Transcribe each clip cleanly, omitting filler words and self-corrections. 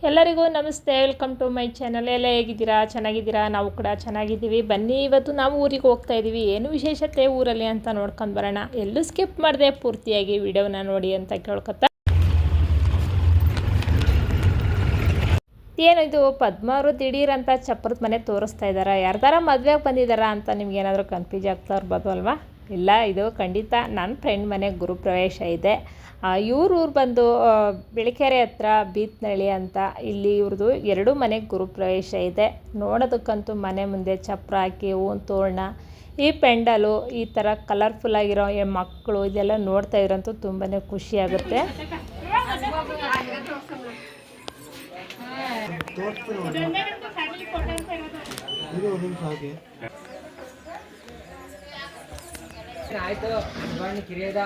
ಎಲ್ಲರಿಗೂ ನಮಸ್ತೆ, welcome to my channel. ಎಲ್ಲ ಹೇಗಿದ್ದೀರಾ? ಚೆನ್ನಾಗಿದ್ದೀರಾ? ನಾವು ಕೂಡ ಚೆನ್ನಾಗಿದ್ದೀವಿ. ಬನ್ನಿ, ಇವತ್ತು ನಾವು ಊರಿಗೆ ಹೋಗ್ತಾ ಇದ್ದೀವಿ. ಏನು ವಿಶೇಷತೆ ಊರಲ್ಲಿ ಅಂತ ನೋಡ್ಕೊಂಡು ಬರೋಣ. ಎಲ್ಲೂ ಸ್ಕಿಪ್ ಮಾಡಿದೆ, ಪೂರ್ತಿಯಾಗಿ ವಿಡಿಯೋನ ನೋಡಿ ಅಂತ ಕೇಳ್ಕೊತಾ. ಏನು ಇದು ಪದ್ಮ ಅವರು ದಿಢೀರ್ ಅಂತ ಚಪ್ರದ ಮನೆ ತೋರಿಸ್ತಾ ಇದ್ದಾರೆ? ಯಾರ್ದಾರ ಮದುವೆಗೆ ಬಂದಿದ್ದಾರಾ ಅಂತ ನಿಮ್ಗೇನಾದರೂ ಕನ್ಫ್ಯೂಸ್ ಆಗ್ತಾ ಇರ್ಬೋದು ಅಲ್ವಾ? ಇಲ್ಲ, ಇದು ಖಂಡಿತ ನನ್ನ ಫ್ರೆಂಡ್ ಮನೆ ಗುರುಪ್ರವೇಶ ಇದೆ. ಊರು ಬಂದು ಬೆಳಕೆರೆ ಹತ್ರ ಬೀತ್ನಳ್ಳಿ ಅಂತ. ಇಲ್ಲಿ ಇವ್ರದ್ದು 2 ಮನೆಗೆ ಗುರುಪ್ರವೇಶ ಇದೆ. ನೋಡೋದಕ್ಕಂತೂ ಮನೆ ಮುಂದೆ ಚಪ್ರ ಹಾಕಿ ಹೂವಿನ ತೋರಣ, ಈ ಪೆಂಡಲು, ಈ ಥರ ಕಲರ್ಫುಲ್ಲಾಗಿರೋ ಮಕ್ಕಳು ಇದೆಲ್ಲ ನೋಡ್ತಾ ಇರೋಂತೂ ತುಂಬಾ ಖುಷಿಯಾಗುತ್ತೆ. ಆಯ್ತು ಕಿರಿಯದ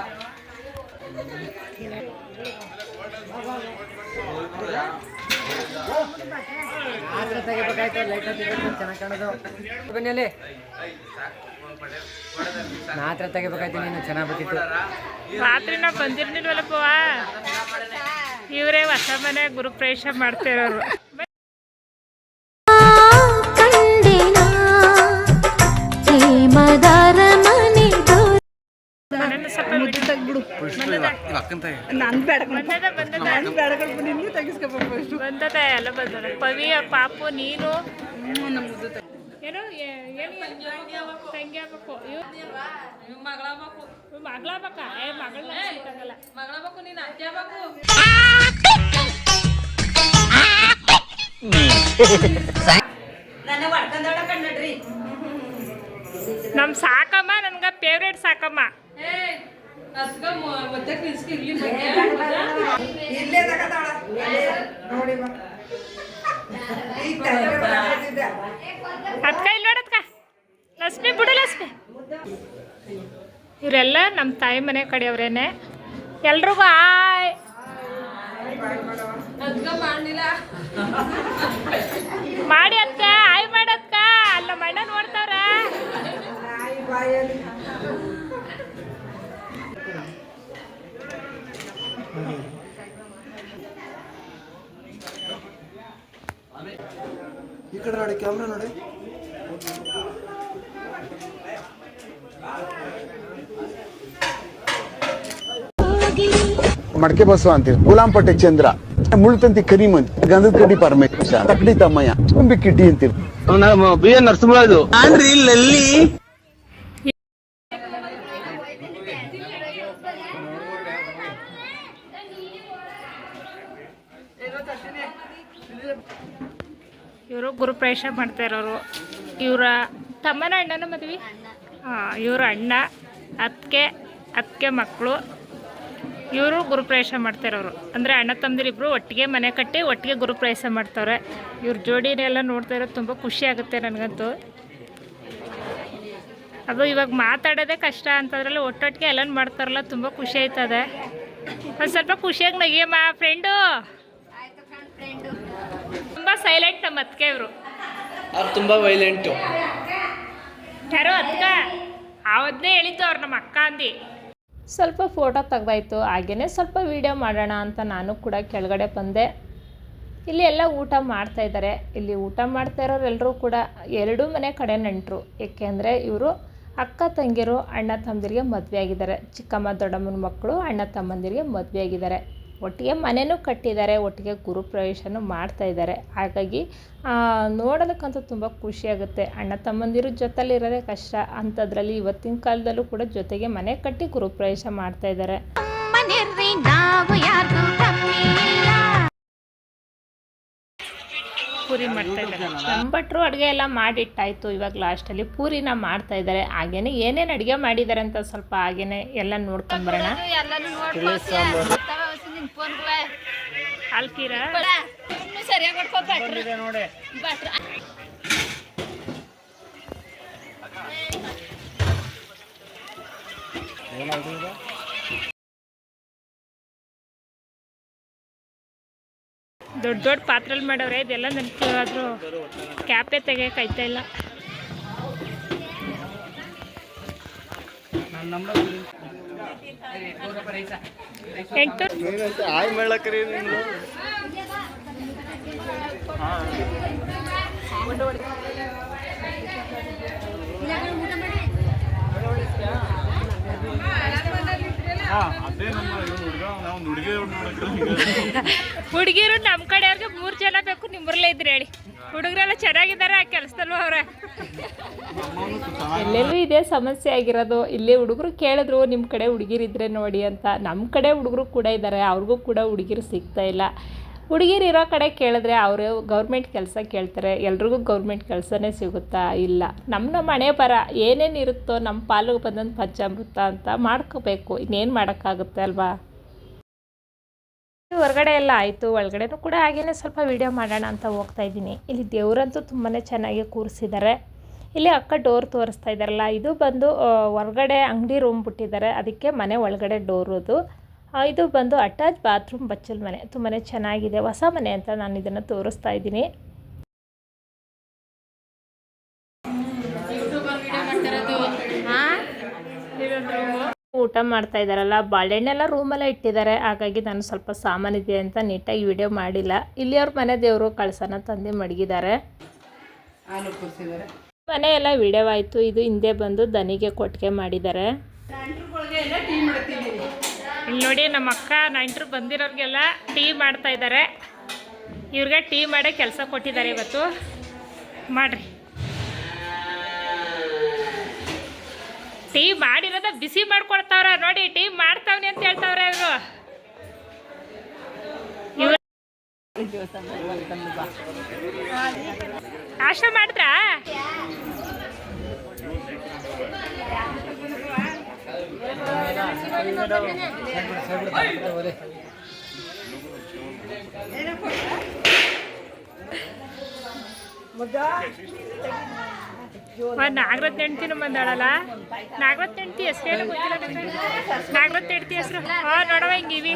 ತೆಗಿಬೇಕಾಯ್ತು. ಲೈಟ್ ಚೆನ್ನಾಗಿ ಕಾಣೋದು. ಬನ್ನಿ ಅಲ್ಲಿ ರಾತ್ರಿ ತೆಗಿಬೇಕಾಯ್ತು. ನೀನು ಚೆನ್ನಾಗಿ ಬರ್ತಿತ್ತು. ರಾತ್ರಿ ನಾವು ಬಂದಿರ್ನಿಲ್ವಲ್ಲಪ್ಪವ. ಇವರೇ ಹೊಸ ಮನೆ ಗುರುಪ್ರವೇಶ ಮಾಡ್ತಿರೋರು. ಎಲ್ಲ ಬಂದ ಪವಿ ಪಾಪು ನೀನು ಏನು ತಂಗಿ ಆಗ್ಬೇಕು. ಮಗಳಾಗಬೇಕ? ಮಗಳಾಗಬೇಕು, ನೀನು ಅಜ್ಜ ಆಗ್ಬೇಕು. ನಮ್ ಸಾಕಮ್ಮ, ನನ್ಗ ಫೇವ್ರೇಟ್ ಸಾಕಮ್ಮ. ಅದ್ಕ ಇಲ್ಲಿ ನೋಡದ್ಕ ಲಕ್ಷ್ಮಿ ಬಿಡು ಲಕ್ಷ್ಮಿ. ಇವರೆಲ್ಲ ನಮ್ಮ ತಾಯಿ ಮನೆ ಕಡೆಯವ್ರೇನೆ. ಎಲ್ರಿಗೂ ಆಯ್ ಮಾಡಿ ಅದ್ಕ ಆಯ್ ಮಾಡದ್ಕ. ಅಲ್ಲ ಮಣ್ಣ ನೋಡ್ತಾವ್ರ. ಈ ಕಡೆ ನೋಡಿ, ಕ್ಯಾಮ್ರಾ ನೋಡಿ. ಮಡಕೆ ಬಸವ ಅಂತೀವಿ. ಗುಲಾಂಪಟ್ಟೆ ಚಂದ್ರ, ಮುಳ್ತಂತಿ ಕರಿಮಂತ್, ಗಂಧದ ಕಡ್ಡಿ ಪರಮೇಶ, ತಕ್ಕಡಿ ತಮ್ಮಯ್ಯ, ತುಂಬಿ ಕಿಡ್ಡಿ ಅಂತೀವಿ. ಬಿ ಎನ್ ನರಸಿಂಹರಾಜು ಲಲ್ಲಿ. ಇವರು ಗುರುಪ್ರವೇಶ ಮಾಡ್ತಾ ಇರೋರು. ಇವರ ತಮ್ಮನ ಅಣ್ಣನ ಮದುವೆ. ಇವರು ಅಣ್ಣ, ಅದಕ್ಕೆ ಮಕ್ಕಳು. ಇವರು ಗುರುಪ್ರವೇಶ ಮಾಡ್ತಾ ಇರೋರು. ಅಂದರೆ ಅಣ್ಣ ತಮ್ಮದಿರಿಬ್ಬರು ಒಟ್ಟಿಗೆ ಮನೆ ಕಟ್ಟಿ ಒಟ್ಟಿಗೆ ಗುರುಪ್ರವೇಶ ಮಾಡ್ತವ್ರೆ. ಇವ್ರ ಜೋಡಿನೆಲ್ಲ ನೋಡ್ತಾ ಇರೋದು ತುಂಬ ಖುಷಿ ಆಗುತ್ತೆ ನನಗಂತೂ. ಅದು ಇವಾಗ ಮಾತಾಡೋದೇ ಕಷ್ಟ ಅಂತದ್ರಲ್ಲಿ ಒಟ್ಟೊಟ್ಟಿಗೆ ಎಲ್ಲ ಮಾಡ್ತಾರಲ್ಲ, ತುಂಬ ಖುಷಿ ಆಯ್ತದೆ. ಒಂದು ಸ್ವಲ್ಪ ಖುಷಿಯಾಗಿ ನಗಿಯಮ್ಮ ಫ್ರೆಂಡು. ತುಂಬ ಸೈಲೆಂಟ್ ನಮ್ಮ ಅತ್ತಿಗೆ ಇವರು. ತುಂಬ ವೈಲೆಂಟು. ಯಾರೋ ಅತ್ಕ ಅವತ್ತೇ ಹೇಳಿದ್ದು ಅವ್ರು ನಮ್ಮ ಅಕ್ಕ ಅಂದು. ಸ್ವಲ್ಪ ಫೋಟೋ ತೆಗ್ದಾಯ್ತು. ಹಾಗೆಯೇ ಸ್ವಲ್ಪ ವೀಡಿಯೋ ಮಾಡೋಣ ಅಂತ ನಾನು ಕೂಡ ಕೆಳಗಡೆ ಬಂದೆ. ಇಲ್ಲಿ ಎಲ್ಲ ಊಟ ಮಾಡ್ತಾಯಿದ್ದಾರೆ. ಇಲ್ಲಿ ಊಟ ಮಾಡ್ತಾ ಇರೋರೆಲ್ಲರೂ ಕೂಡ 2 ಮನೆ ಕಡೆ ನೆಂಟರು. ಏಕೆಂದರೆ ಇವರು ಅಕ್ಕ ತಂಗಿರು ಅಣ್ಣ ತಮ್ಮಂದಿರಿಗೆ ಮದುವೆ ಆಗಿದ್ದಾರೆ. ಚಿಕ್ಕಮ್ಮ ದೊಡ್ಡಮ್ಮನ ಮಕ್ಕಳು ಅಣ್ಣ ತಮ್ಮಂದಿರಿಗೆ ಮದುವೆ ಆಗಿದ್ದಾರೆ. ಒಟ್ಟಿಗೆ ಮನೆಯೂ ಕಟ್ಟಿದ್ದಾರೆ, ಒಟ್ಟಿಗೆ ಗುರುಪ್ರವೇಶನೂ ಮಾಡ್ತಾಯಿದ್ದಾರೆ. ಹಾಗಾಗಿ ನೋಡೋದಕ್ಕಂತೂ ತುಂಬ ಖುಷಿಯಾಗುತ್ತೆ. ಅಣ್ಣ ತಮ್ಮಂದಿರು ಜೊತೆಲಿರೋದೇ ಕಷ್ಟ ಅಂಥದ್ರಲ್ಲಿ ಇವತ್ತಿನ ಕಾಲದಲ್ಲೂ ಕೂಡ ಜೊತೆಗೆ ಮನೆ ಕಟ್ಟಿ ಗುರುಪ್ರವೇಶ ಮಾಡ್ತಾಯಿದ್ದಾರೆ. ಪೂರಿ ಮಾಡ್ತಾಯಿದ್ದಾರೆ. ಭಟ್ರು ಅಡುಗೆ ಎಲ್ಲ ಮಾಡಿಟ್ಟಾಯಿತು. ಇವಾಗ ಲಾಸ್ಟಲ್ಲಿ ಪೂರಿನ ಮಾಡ್ತಾಯಿದ್ದಾರೆ. ಹಾಗೇನೆ ಏನೇನು ಅಡುಗೆ ಮಾಡಿದ್ದಾರೆ ಅಂತ ಸ್ವಲ್ಪ ಹಾಗೇನೆ ಎಲ್ಲ ನೋಡ್ಕೊಂಬರೋಣ. ಹಾಲ್ಕೀರ ದೊಡ್ಡ ದೊಡ್ಡ ಪಾತ್ರೆಲಿ ಮಾಡವ್ರೆ. ಇದೆಲ್ಲ ನನಗೆ ಆದರೂ ಕ್ಯಾಪೇ ತೆಗಿಯೋಕೆ ಆಯ್ತಾ ಇಲ್ಲ. ಹುಡುಗಿರು ನಮ್ಮ ಕಡೆಯವ್ರಿಗೆ 3 ಜನ ಬೇಕು, ನಿಮ್ಮೂರಲ್ಲೇ ಇದ್ರೆ ಹೇಳಿ. ಹುಡುಗರೆಲ್ಲ ಚೆನ್ನಾಗಿದ್ದಾರೆ, ಆ ಕೆಲಸದಲ್ಲೂ ಅವ್ರೆ. ಎಲ್ಲೆಲ್ಲೂ ಇದೇ ಸಮಸ್ಯೆ ಆಗಿರೋದು. ಇಲ್ಲಿ ಹುಡುಗರು ಕೇಳಿದ್ರು ನಿಮ್ಮ ಕಡೆ ಹುಡುಗಿರಿದ್ರೆ ನೋಡಿ ಅಂತ. ನಮ್ಮ ಕಡೆ ಹುಡುಗರು ಕೂಡ ಇದ್ದಾರೆ, ಅವ್ರಿಗೂ ಕೂಡ ಹುಡುಗಿರು ಸಿಗ್ತಾ ಇಲ್ಲ. ಹುಡುಗಿರು ಇರೋ ಕಡೆ ಕೇಳಿದ್ರೆ ಅವರು ಗೌರ್ಮೆಂಟ್ ಕೆಲಸ ಕೇಳ್ತಾರೆ. ಎಲ್ರಿಗೂ ಗೌರ್ಮೆಂಟ್ ಕೆಲಸನೇ ಸಿಗುತ್ತಾ? ಇಲ್ಲ. ನಮ್ಮ ಹಣೆ ಬರ ಏನೇನು ಇರುತ್ತೋ ನಮ್ಮ ಪಾಲಿಗೆ ಬಂದಂಥ ಪಂಚಾಮೃತ ಅಂತ ಮಾಡ್ಕೋಬೇಕು. ಇನ್ನೇನು ಮಾಡೋಕ್ಕಾಗುತ್ತೆ ಅಲ್ವಾ? ಹೊರಗಡೆ ಎಲ್ಲ ಆಯಿತು, ಒಳಗಡೆನೂ ಕೂಡ ಹಾಗೇ ಸ್ವಲ್ಪ ವೀಡಿಯೋ ಮಾಡೋಣ ಅಂತ ಹೋಗ್ತಾಯಿದ್ದೀನಿ. ಇಲ್ಲಿ ದೇವರಂತೂ ತುಂಬಾ ಚೆನ್ನಾಗಿ ಕೂರಿಸಿದ್ದಾರೆ. ಇಲ್ಲಿ ಅಕ್ಕ ಡೋರ್ ತೋರಿಸ್ತಾ ಇದ್ದಾರಲ್ಲ, ಇದು ಬಂದು ಹೊರಗಡೆ ಅಂಗಡಿ ರೂಮ್ ಬಿಟ್ಟಿದ್ದಾರೆ, ಅದಕ್ಕೆ ಮನೆ ಒಳಗಡೆ ಡೋರದು. ಇದು ಬಂದು ಅಟ್ಯಾಚ್ ಬಾತ್ರೂಮ್ ಬಚ್ಚಲ್ ಮನೆ, ತುಂಬಾ ಚೆನ್ನಾಗಿದೆ. ಹೊಸ ಮನೆ ಅಂತ ನಾನು ಇದನ್ನು ತೋರಿಸ್ತಾ ಇದ್ದೀನಿ. ಊಟ ಮಾಡ್ತಾ ಇದ್ದಾರಲ್ಲ, ಬಾಳೆಹಣ್ಣೆಲ್ಲ ರೂಮಲ್ಲೇ ಇಟ್ಟಿದ್ದಾರೆ. ಹಾಗಾಗಿ ನಾನು ಸ್ವಲ್ಪ ಸಾಮಾನಿದೆ ಅಂತ ನೀಟಾಗಿ ವಿಡಿಯೋ ಮಾಡಿಲ್ಲ. ಇಲ್ಲಿ ಅವ್ರ ಮನೆ ದೇವರು ಕಳಸನ ತಂದು ಮಡಗಿದ್ದಾರೆ. ಮನೆ ಎಲ್ಲ ವಿಡಿಯೋ ಆಯಿತು. ಇದು ಹಿಂದೆ ಬಂದು ದನಿಗೆ ಕೊಟ್ಟಿಗೆ ಮಾಡಿದ್ದಾರೆ. ಇಲ್ಲಿ ನೋಡಿ ನಮ್ಮ ಅಕ್ಕ ನೆಂಟರು ಬಂದಿರೋರಿಗೆಲ್ಲ ಟೀ ಮಾಡ್ತಾ ಇದ್ದಾರೆ. ಇವ್ರಿಗೆ ಟೀ ಮಾಡೋ ಕೆಲಸ ಕೊಟ್ಟಿದ್ದಾರೆ ಇವತ್ತು. ಮಾಡ್ರಿ, ಟೀ ಮಾಡಿರೋದ ಬಿಸಿ ಮಾಡ್ಕೊಡ್ತಾವ್ರ ನೋಡಿ. ಟೀ ಮಾಡ್ತಾವ್ನಿ ಅಂತ ಹೇಳ್ತಾವ್ರೆ ಇವರು. ನಾಷ್ಟ ಮಾಡಿದ್ರಾ? ನಾಗರತ್ನ ಹೆಂಡ್ತಿನೂ ಬಂದಾಳಲ್ಲ. ನಾಗರತ್ನ ಹೆಂಡ್ತಿ ಹೆಸರು ಏನು ಗೊತ್ತಿಲ್ಲ ನನಗೆ. ನಾಗರತ್ನ ಹೆಂಡ್ತಿ ಹೆಸರು ನೋಡವ ಹಿಂಗಿವಿ.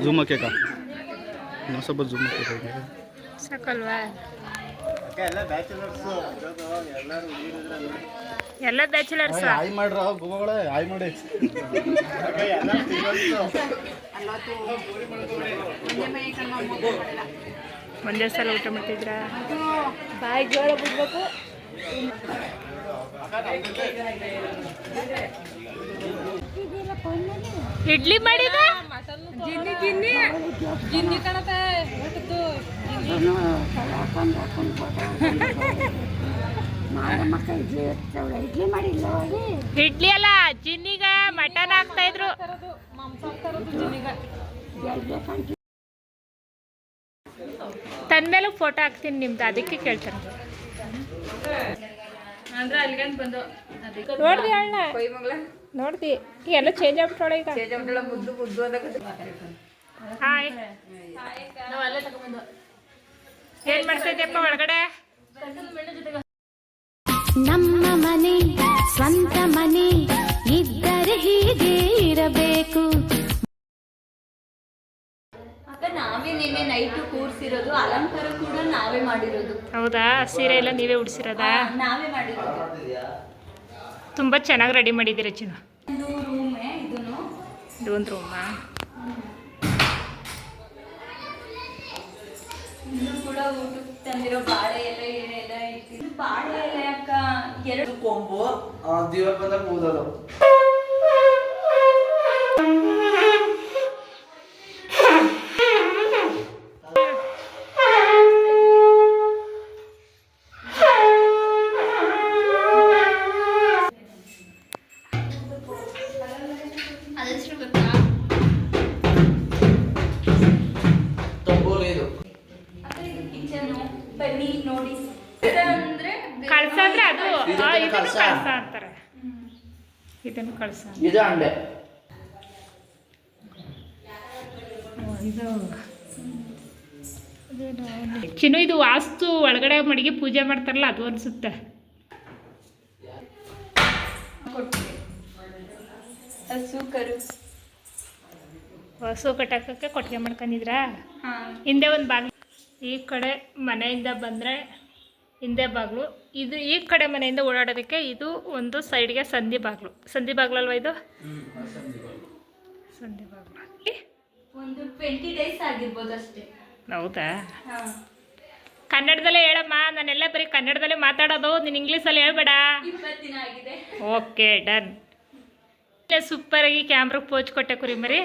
ಜೂಮ್ ಹಾಕ್ಯಾಕ ನಾವು ಸ್ವಲ್ಪ ಜೂಮ್ ಹಾಕ್ಬೇಕು ಸಾಕಲ್ವಾ? ಎಲ್ಲ ಬ್ಯಾಚುಲರ್ಸ್ ಆಯ್ ಮಾಡ್ರ ಗುಮ್ಮಗಳೇ ಆಯ್ ಮಾಡಿ ಒಂದೇ ಸಲ ಊಟ ಮಾಡ್ತಿದ್ರ? ಬಾಯಿ ಜೋಳ ಬಿಡ್ಬೇಕು. ಇಡ್ಲಿ ಮಾಡಿದ ಜಿನ್ನಿ ಜಿನ್ನಿ ಜಿನ್ನಿ ಕಾಣತ್ತೆ. ಇಡ್ಲಿ ಅಲ್ಲ, ಜಿನ್ನಿಗ ಮಟನ್ ಹಾಕ್ತಾ ಇದ್ರು. ತಂದ್ಮೇಲೆ ಫೋಟೋ ಹಾಕ್ತೀನಿ ನಿಮ್ದು, ಅದಕ್ಕೆ ಕೇಳ್ತಾರೆ. ನೋಡ್ದಿ ಅಣ್ಣ, ನೋಡ್ದಿ ಎಲ್ಲ ಚೇಂಜ್ ಆಗ್ಬಿಟ್ಟೋಳ ಈಗ. ಹಾಯ್, ಏನ್ ಮಾಡ್ತಾ ಇದ್ದೀಯಪ್ಪ ಒಳಗಡೆ? ನಮ್ಮ ಮನೆ ಸ್ವಂತ ಮನೆ ಇದ್ದರೆ ಹೀಗೆ ಇರಬೇಕು. ನಾವೇ ನಿನ್ನೆ ನೈಟು ಕೂರ್ಸಿರೋದು, ಅಲಂಕಾರ ಕೂಡ ನಾವೇ ಮಾಡಿರೋದು. ಹೌದಾ? ಸೀರೆ ಎಲ್ಲ ನೀವೇ ಉಡಿಸಿರೋದಾ? ನಾವೇ ಮಾಡಿರೋದು. ತುಂಬಾ ಚೆನ್ನಾಗಿ ರೆಡಿ ಮಾಡಿದ್ದೀರ ಚಿನ್ನ. ಇದು ರೂಮೇ, ಇದು ಒಂದು ರೂಮಾ? ಇನ್ನು ಕೂಡ ಊಟಕ್ಕೆ ತಂದಿರೋ ಬಾಳೆ ಎಲೆ ಏನೆಲ್ಲ ಇಟ್ಟಿದ್ದು. ಬಾಳೆ ಎಲೆ ಅಕ್ಕ 2 ಕೊಂಬು ದೇವ್ರ ಬಂದ ಕೂದಲು. ಕಳಸ ಅಂದ್ರೆ ಅದು ಇದನ್ನು ಕಳಸ ಅಂತಾರೆ. ಇದನ್ನು ಕಳಸ. ಇದು ಅಂಡೆ. ಇದು ಚಿನ್ನು ಇದು ವಾಸ್ತು ಒಳಗಡೆ ಮಡಿಗೆ ಪೂಜೆ ಮಾಡ್ತಾರಲ್ಲ ಅದು ಅನಿಸುತ್ತೆ. ಹಸು ಕರು ಹಸು ಕಟ್ಟಾಕಕ್ಕೆ ಕೊಟ್ಟಿಗೆ ಮಾಡ್ಕೊಂಡಿದ್ರಾ? ಹಾಂ. ಹಿಂದೆ ಒಂದು ಬಾಗಿಲು, ಈ ಕಡೆ ಮನೆಯಿಂದ ಬಂದರೆ ಹಿಂದೆ ಬಾಗಿಲು, ಇದು ಈ ಕಡೆ ಮನೆಯಿಂದ ಓಡಾಡೋದಕ್ಕೆ ಇದು ಒಂದು ಸೈಡ್ಗೆ ಸಂಧಿ ಬಾಗಿಲು ಅಲ್ವಾ ಇದು? ಸಂಧಿ ಬಾಗಿಲು. ಒಂದು 20 days ಆಗಿರ್ಬೋದು ಅಷ್ಟೇ. ಹೌದಾ? ಹಾಂ. ಕನ್ನಡದಲ್ಲೇ ಹೇಳಮ್ಮ, ನಾನೆಲ್ಲ ಬರೀ ಕನ್ನಡದಲ್ಲೇ ಮಾತಾಡೋದು, ನೀನು ಇಂಗ್ಲೀಷಲ್ಲಿ ಹೇಳ್ಬೇಡ. 20 ದಿನ ಆಗಿದೆ. Okay done. ಸೂಪರಾಗಿ ಕ್ಯಾಮ್ರಾಗೆ ಪೋಚ್ ಕೊಟ್ಟೆ ಕುರಿ ಮರಿ.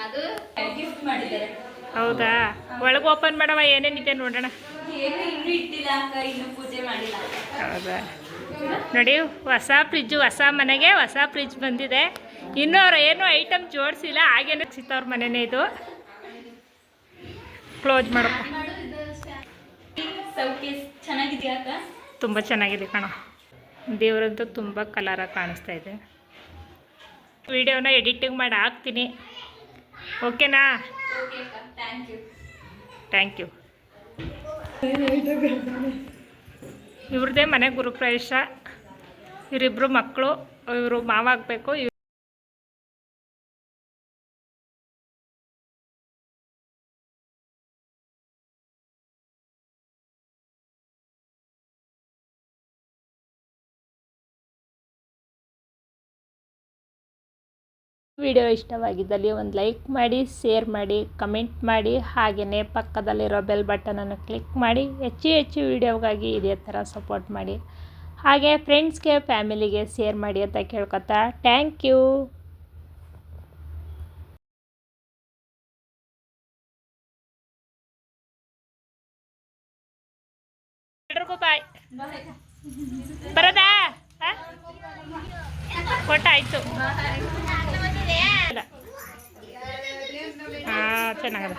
ಅದು ಗಿಫ್ಟ್ ಮಾಡಿದ್ದಾರೆ. ಹೌದಾ? ಒಳಗೆ ಓಪನ್ ಮಾಡವ, ಏನೇನಿದೆ ನೋಡೋಣ. ಏನು ಇನ್ನೂ ಇಟ್ಟಿಲ್ಲ ಅಕ್ಕ, ಇನ್ನೂ ಪೂಜೆ ಮಾಡಿಲ್ಲ. ಹೌದಾ? ನೋಡಿ, ಹೊಸ ಮನೆಗೆ ಹೊಸ ಫ್ರಿಜ್ ಬಂದಿದೆ. ಇನ್ನೂ ಅವ್ರು ಏನೂ ಐಟಮ್ ಜೋಡಿಸಿಲ್ಲ, ಹಾಗೇನೆ ಸಿತ್ತವ್ರ ಮನೆಯೇ ಇದು. ಕ್ಲೋಸ್ ಮಾಡಪ್ಪ. ಸೌಕೇಸ್ ಚೆನ್ನಾಗಿದೆಯಾ ಅಕ್ಕ? ತುಂಬ ಚೆನ್ನಾಗಿದೆ ಕಣ. ದೇವರಂತೂ ತುಂಬ ಕಲರಾಗಿ ಕಾಣಿಸ್ತಾ ಇದೆ. ವಿಡಿಯೋನ ಎಡಿಟಿಂಗ್ ಮಾಡಿ ಹಾಕ್ತೀನಿ, ಓಕೆನಾ? ಓಕೆ ಅಕ್ಕ, ಥ್ಯಾಂಕ್ ಯು. ಇವ್ರದ್ದೇ ಮನೆ ಗುರುಪ್ರವೇಶ. ಇವರಿಬ್ಬರು ಮಕ್ಕಳು, ಇವರು ಮಾವ ಆಗಬೇಕು. ವಿಡಿಯೋ ಇಷ್ಟವಾಗಿದ್ದಲ್ಲಿ ಒಂದು ಲೈಕ್ ಮಾಡಿ, ಶೇರ್ ಮಾಡಿ, ಕಮೆಂಟ್ ಮಾಡಿ, ಹಾಗೆಯೇ ಪಕ್ಕದಲ್ಲಿರೋ ಬೆಲ್ ಬಟನನ್ನು ಕ್ಲಿಕ್ ಮಾಡಿ. ಹೆಚ್ಚು ವಿಡಿಯೋಗಾಗಿ ಇದೇ ಥರ ಸಪೋರ್ಟ್ ಮಾಡಿ. ಹಾಗೆ ಫ್ರೆಂಡ್ಸ್ಗೆ, ಫ್ಯಾಮಿಲಿಗೆ ಶೇರ್ ಮಾಡಿ ಅಂತ ಕೇಳ್ಕೊತಾ ಥ್ಯಾಂಕ್ ಯು. ಎಲ್ರಿಗೂ ಬಾಯ್. ಬರೋದಾ? ಕೊಟ್ಟಾಯ್ತು. ಹಾಂ, ಚೆನ್ನಾಗದ.